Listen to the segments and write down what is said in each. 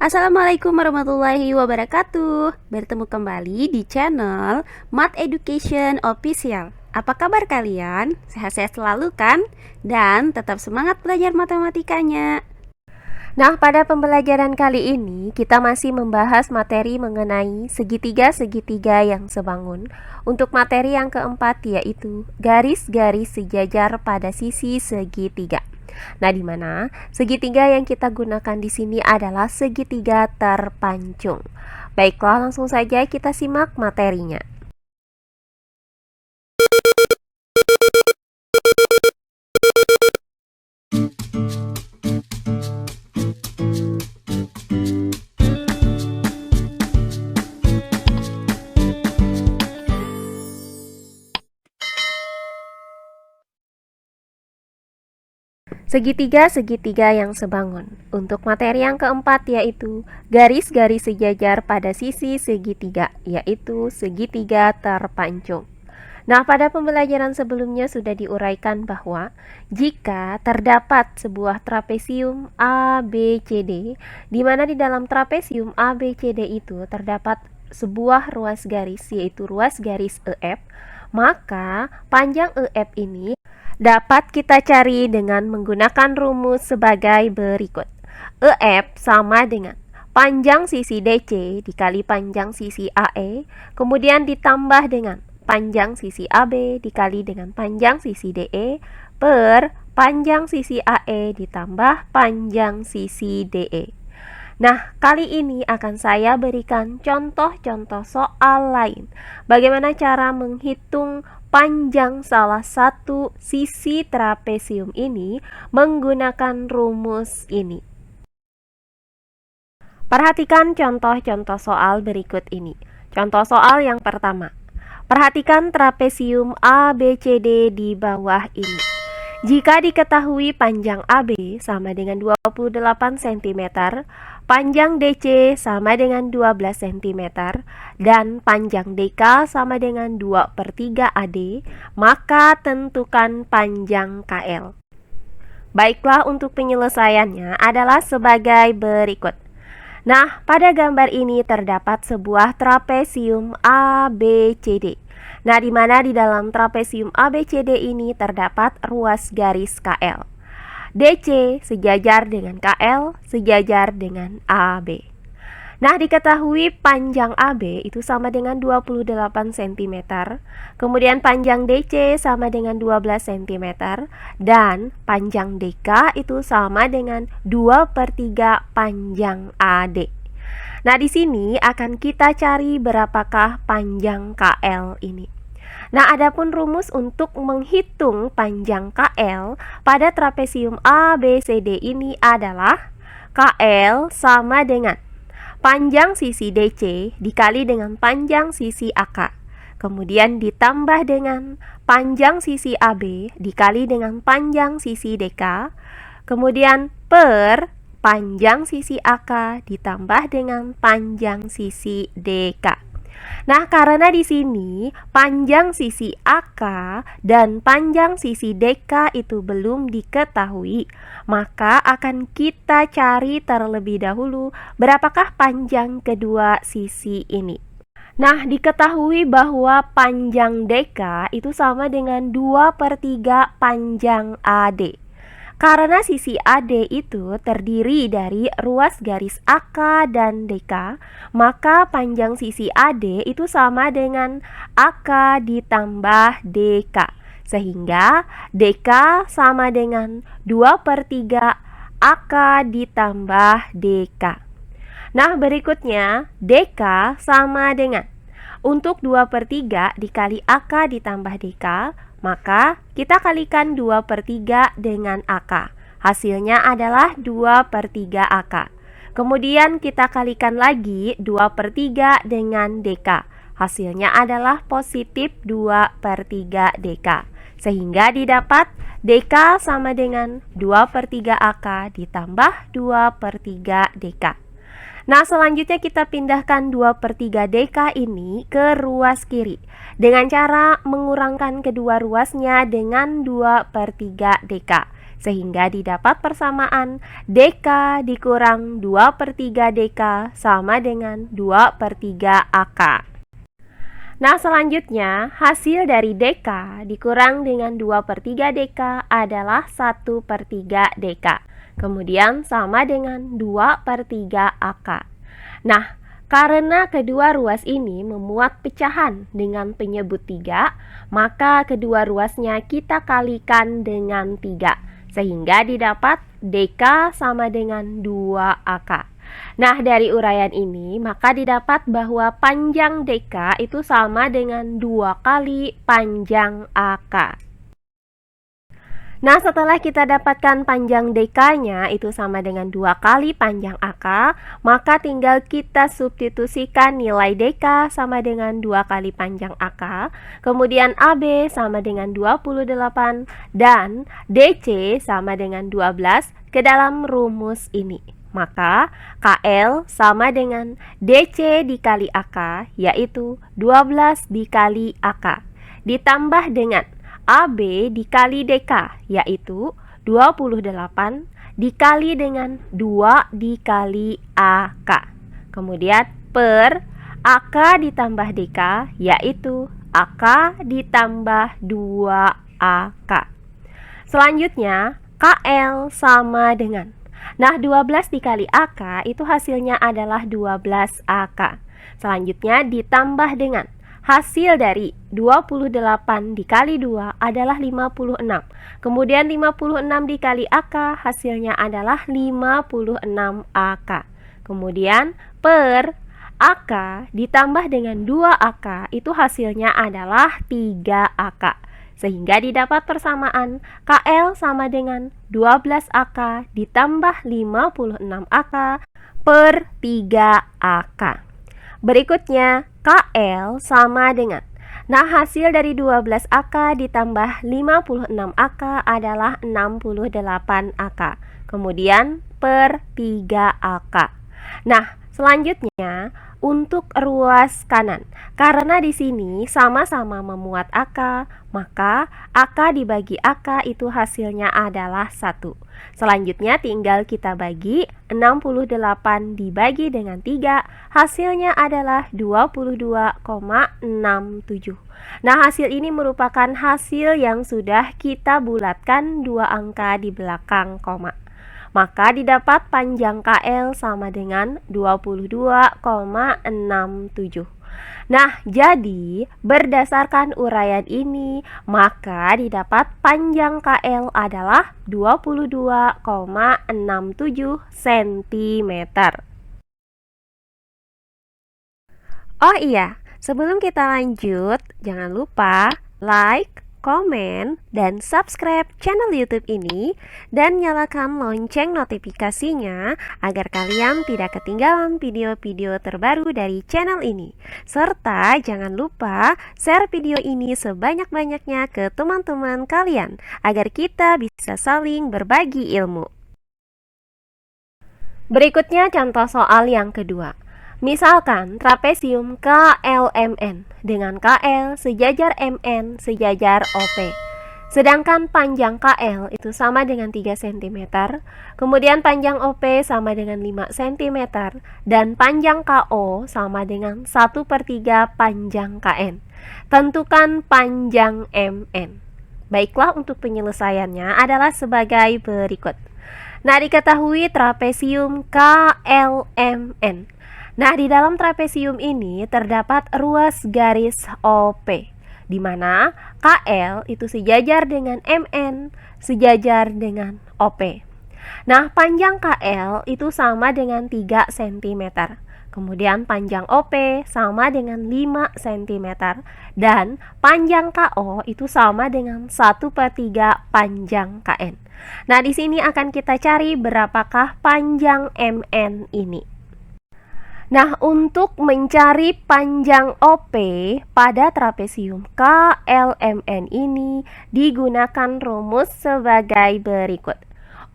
Assalamualaikum warahmatullahi wabarakatuh. Bertemu kembali di channel Math Education Official. Apa kabar kalian? Sehat-sehat selalu kan? Dan tetap semangat belajar matematikanya. Nah, pada pembelajaran kali ini kita masih membahas materi mengenai segitiga-segitiga yang sebangun. Untuk materi yang keempat yaitu garis-garis sejajar pada sisi segitiga. Nah, di mana segitiga yang kita gunakan di sini adalah segitiga terpancung. Baiklah, langsung saja kita simak materinya. Segitiga-segitiga yang sebangun. Untuk materi yang keempat yaitu garis-garis sejajar pada sisi segitiga, yaitu segitiga terpancung. Nah, pada pembelajaran sebelumnya sudah diuraikan bahwa jika terdapat sebuah trapesium ABCD, di mana di dalam trapesium ABCD itu terdapat sebuah ruas garis, yaitu ruas garis EF, maka panjang EF ini dapat kita cari dengan menggunakan rumus sebagai berikut. EF sama dengan panjang sisi DC dikali panjang sisi AE, kemudian ditambah dengan panjang sisi AB dikali dengan panjang sisi DE per panjang sisi AE ditambah panjang sisi DE. Nah, kali ini akan saya berikan contoh-contoh soal lain. Bagaimana cara menghitung panjang salah satu sisi trapesium ini menggunakan rumus ini. Perhatikan contoh-contoh soal berikut ini. Contoh soal yang pertama. Perhatikan trapesium ABCD di bawah ini. Jika diketahui panjang AB sama dengan 28 cm, panjang DC sama dengan 12 cm, dan panjang DK sama dengan 2/3 AD, maka tentukan panjang KL. Baiklah, untuk penyelesaiannya adalah sebagai berikut. Nah, pada gambar ini terdapat sebuah trapesium ABCD. Nah, di mana di dalam trapesium ABCD ini terdapat ruas garis KL. DC sejajar dengan KL, sejajar dengan AB. Nah, diketahui panjang AB itu sama dengan 28 cm, kemudian panjang DC sama dengan 12 cm, dan panjang DK itu sama dengan 2/3 panjang AD. Nah, di sini akan kita cari berapakah panjang KL ini. Nah, adapun rumus untuk menghitung panjang KL pada trapesium ABCD ini adalah KL sama dengan panjang sisi DC dikali dengan panjang sisi AK, kemudian ditambah dengan panjang sisi AB dikali dengan panjang sisi DK, kemudian per panjang sisi AK ditambah dengan panjang sisi DK. Nah, karena di sini panjang sisi AK dan panjang sisi DK itu belum diketahui, maka akan kita cari terlebih dahulu berapakah panjang kedua sisi ini. Nah, diketahui bahwa panjang DK itu sama dengan 2/3 panjang AD. Karena sisi AD itu terdiri dari ruas garis AK dan DK, maka panjang sisi AD itu sama dengan AK ditambah DK. Sehingga DK sama dengan 2/3 AK ditambah DK. Nah, berikutnya DK sama dengan, untuk 2/3 dikali AK ditambah DK, maka kita kalikan 2/3 dengan AK. Hasilnya adalah 2/3 AK. Kemudian kita kalikan lagi 2/3 dengan DK. Hasilnya adalah positif 2/3 DK. Sehingga didapat DK sama dengan 2/3 AK ditambah 2/3 DK. Nah, selanjutnya kita pindahkan 2/3 DK ini ke ruas kiri dengan cara mengurangkan kedua ruasnya dengan 2/3 DK. sehingga didapat persamaan DK dikurang 2/3 DK sama dengan 2/3 AK. Nah, selanjutnya hasil dari DK dikurang dengan 2/3 DK adalah 1/3 DK. Kemudian sama dengan 2/3 AK. Nah, karena kedua ruas ini memuat pecahan dengan penyebut 3, maka kedua ruasnya kita kalikan dengan 3, sehingga didapat DK sama dengan 2 AK. Nah, dari uraian ini maka didapat bahwa panjang DK itu sama dengan 2 kali panjang AK. Nah, setelah kita dapatkan panjang DK-nya itu sama dengan 2 kali panjang AK, maka tinggal kita substitusikan nilai DK sama dengan 2 kali panjang AK, kemudian AB sama dengan 28, dan DC sama dengan 12 ke dalam rumus ini. Maka KL sama dengan DC dikali AK, yaitu 12 dikali AK, ditambah dengan AB dikali DK, yaitu 28 dikali dengan 2 dikali AK. Kemudian per AK ditambah DK, yaitu AK ditambah 2AK. Selanjutnya KL sama dengan, nah 12 dikali AK itu hasilnya adalah 12 AK. Selanjutnya ditambah dengan hasil dari 28 dikali 2 adalah 56. Kemudian 56 dikali AK hasilnya adalah 56 AK. Kemudian per AK ditambah dengan 2 AK itu hasilnya adalah 3 AK. Sehingga didapat persamaan KL sama dengan 12 AK ditambah 56 AK per 3 AK. Berikutnya KL sama dengan, nah hasil dari 12 AK ditambah 56 AK adalah 68 AK. Kemudian per 3 AK. Nah, selanjutnya untuk ruas kanan, karena di sini sama-sama memuat AK, maka AK dibagi AK itu hasilnya adalah 1. Selanjutnya tinggal kita bagi, 68 dibagi dengan 3, hasilnya adalah 22,67. Nah, hasil ini merupakan hasil yang sudah kita bulatkan 2 angka di belakang koma. Maka didapat panjang KL sama dengan 22,67. Nah, jadi berdasarkan uraian ini, maka didapat panjang KL adalah 22,67 cm. Oh iya, sebelum kita lanjut, jangan lupa like, komen, dan subscribe channel YouTube ini dan nyalakan lonceng notifikasinya agar kalian tidak ketinggalan video-video terbaru dari channel ini. Serta jangan lupa share video ini sebanyak-banyaknya ke teman-teman kalian agar kita bisa saling berbagi ilmu. Berikutnya contoh soal yang kedua. Misalkan trapesium KLMN dengan KL sejajar MN sejajar OP. Sedangkan panjang KL itu sama dengan 3 cm, kemudian panjang OP sama dengan 5 cm, dan panjang KO sama dengan 1/3 panjang KN. Tentukan panjang MN. Baiklah, untuk penyelesaiannya adalah sebagai berikut. Nah, diketahui trapesium KLMN. Nah, di dalam trapesium ini terdapat ruas garis OP, di mana KL itu sejajar dengan MN, sejajar dengan OP. Nah, panjang KL itu sama dengan 3 cm. Kemudian panjang OP sama dengan 5 cm. Dan panjang KO itu sama dengan 1/3 panjang KN. Nah, di sini akan kita cari berapakah panjang MN ini. Nah, untuk mencari panjang OP pada trapesium KLMN ini digunakan rumus sebagai berikut.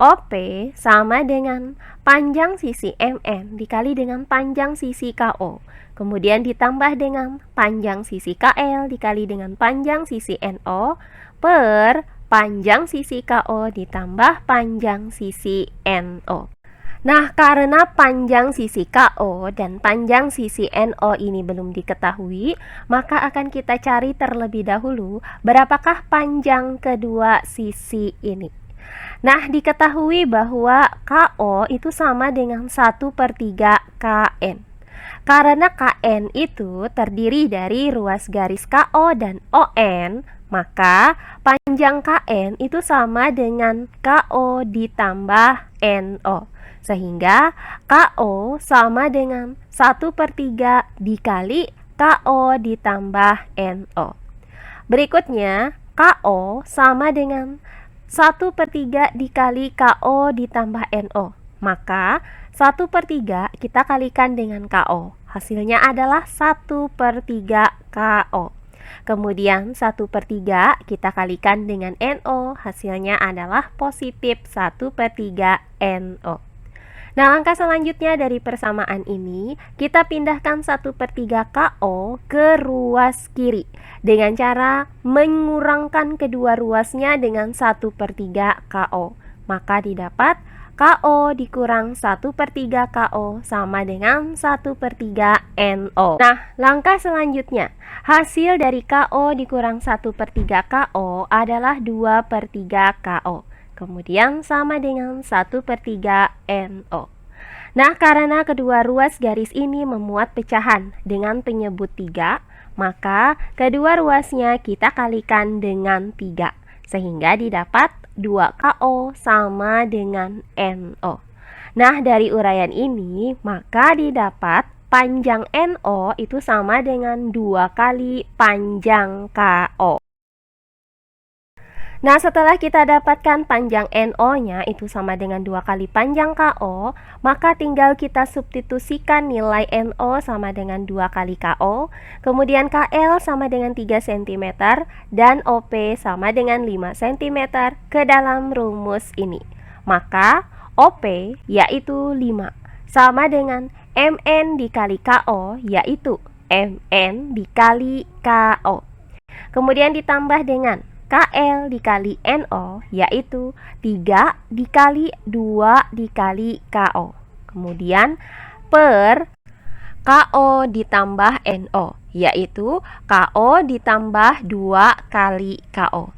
OP sama dengan panjang sisi MN dikali dengan panjang sisi KO. Kemudian ditambah dengan panjang sisi KL dikali dengan panjang sisi NO per panjang sisi KO ditambah panjang sisi NO. Nah, karena panjang sisi KO dan panjang sisi NO ini belum diketahui, maka akan kita cari terlebih dahulu berapakah panjang kedua sisi ini. Nah, diketahui bahwa KO itu sama dengan 1/3 KN. Karena KN itu terdiri dari ruas garis KO dan ON, maka panjang KN itu sama dengan KO ditambah NO. Sehingga KO sama dengan 1/3 dikali KO ditambah NO. Berikutnya, KO sama dengan 1/3 dikali KO ditambah NO. Maka 1/3 kita kalikan dengan KO. Hasilnya adalah 1/3 KO. Kemudian 1/3 kita kalikan dengan NO. Hasilnya adalah positif 1/3 NO. Nah, langkah selanjutnya dari persamaan ini, kita pindahkan 1/3 KO ke ruas kiri dengan cara mengurangkan kedua ruasnya dengan 1/3 KO. Maka didapat KO dikurang 1/3 KO sama dengan 1/3 NO. Nah, langkah selanjutnya, hasil dari KO dikurang 1/3 KO adalah 2/3 KO. Kemudian sama dengan 1/3 NO. Nah, karena kedua ruas garis ini memuat pecahan dengan penyebut 3, maka kedua ruasnya kita kalikan dengan 3. Sehingga didapat 2KO sama dengan NO. Nah, dari uraian ini, maka didapat panjang NO itu sama dengan 2 kali panjang KO. Nah, setelah kita dapatkan panjang NO-nya itu sama dengan 2 kali panjang KO, maka tinggal kita substitusikan nilai NO sama dengan 2 kali KO, kemudian KL sama dengan 3 cm, dan OP sama dengan 5 cm ke dalam rumus ini. Maka OP yaitu 5 sama dengan MN dikali KO yaitu MN dikali KO. Kemudian ditambah dengan KL dikali NO yaitu 3 dikali 2 dikali KO. Kemudian per KO ditambah NO yaitu KO ditambah 2 kali KO.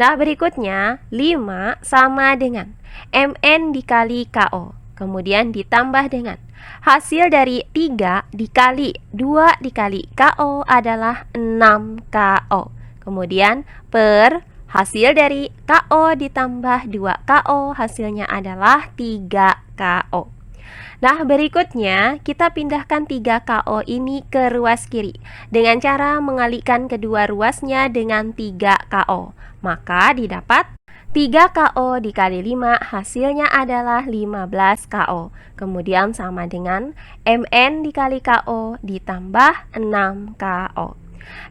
Nah, berikutnya 5 sama dengan MN dikali KO. Kemudian ditambah dengan hasil dari 3 dikali 2 dikali KO adalah 6 KO. Kemudian per hasil dari KO ditambah 2 KO hasilnya adalah 3 KO. Nah, berikutnya kita pindahkan 3 KO ini ke ruas kiri dengan cara mengalihkan kedua ruasnya dengan 3 KO. Maka didapat 3 KO dikali 5 hasilnya adalah 15 KO. Kemudian sama dengan MN dikali KO ditambah 6 KO.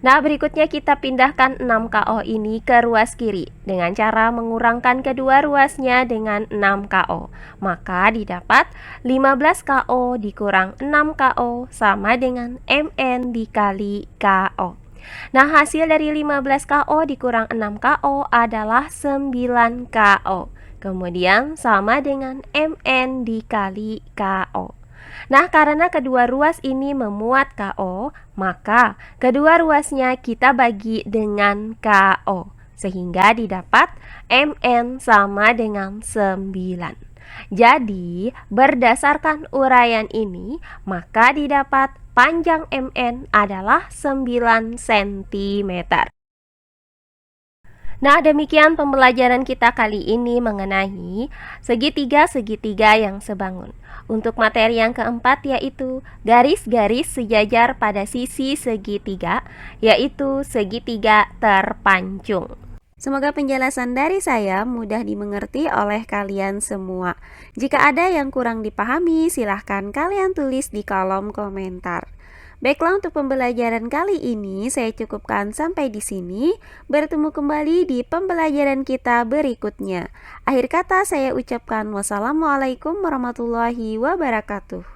Nah, berikutnya kita pindahkan 6 KO ini ke ruas kiri dengan cara mengurangkan kedua ruasnya dengan 6 KO. Maka didapat 15 KO dikurang 6 KO sama dengan MN dikali KO. Nah, hasil dari 15 KO dikurang 6 KO adalah 9 KO. Kemudian sama dengan MN dikali KO. Nah, karena kedua ruas ini memuat KO, maka kedua ruasnya kita bagi dengan KO. Sehingga didapat MN sama dengan 9. Jadi, berdasarkan uraian ini, maka didapat panjang MN adalah 9 cm. Nah, demikian pembelajaran kita kali ini mengenai segitiga-segitiga yang sebangun. Untuk materi yang keempat yaitu garis-garis sejajar pada sisi segitiga, yaitu segitiga terpancung. Semoga penjelasan dari saya mudah dimengerti oleh kalian semua. Jika ada yang kurang dipahami, silahkan kalian tulis di kolom komentar. Baiklah, untuk pembelajaran kali ini saya cukupkan sampai di sini. Bertemu kembali di pembelajaran kita berikutnya. Akhir kata saya ucapkan wassalamualaikum warahmatullahi wabarakatuh.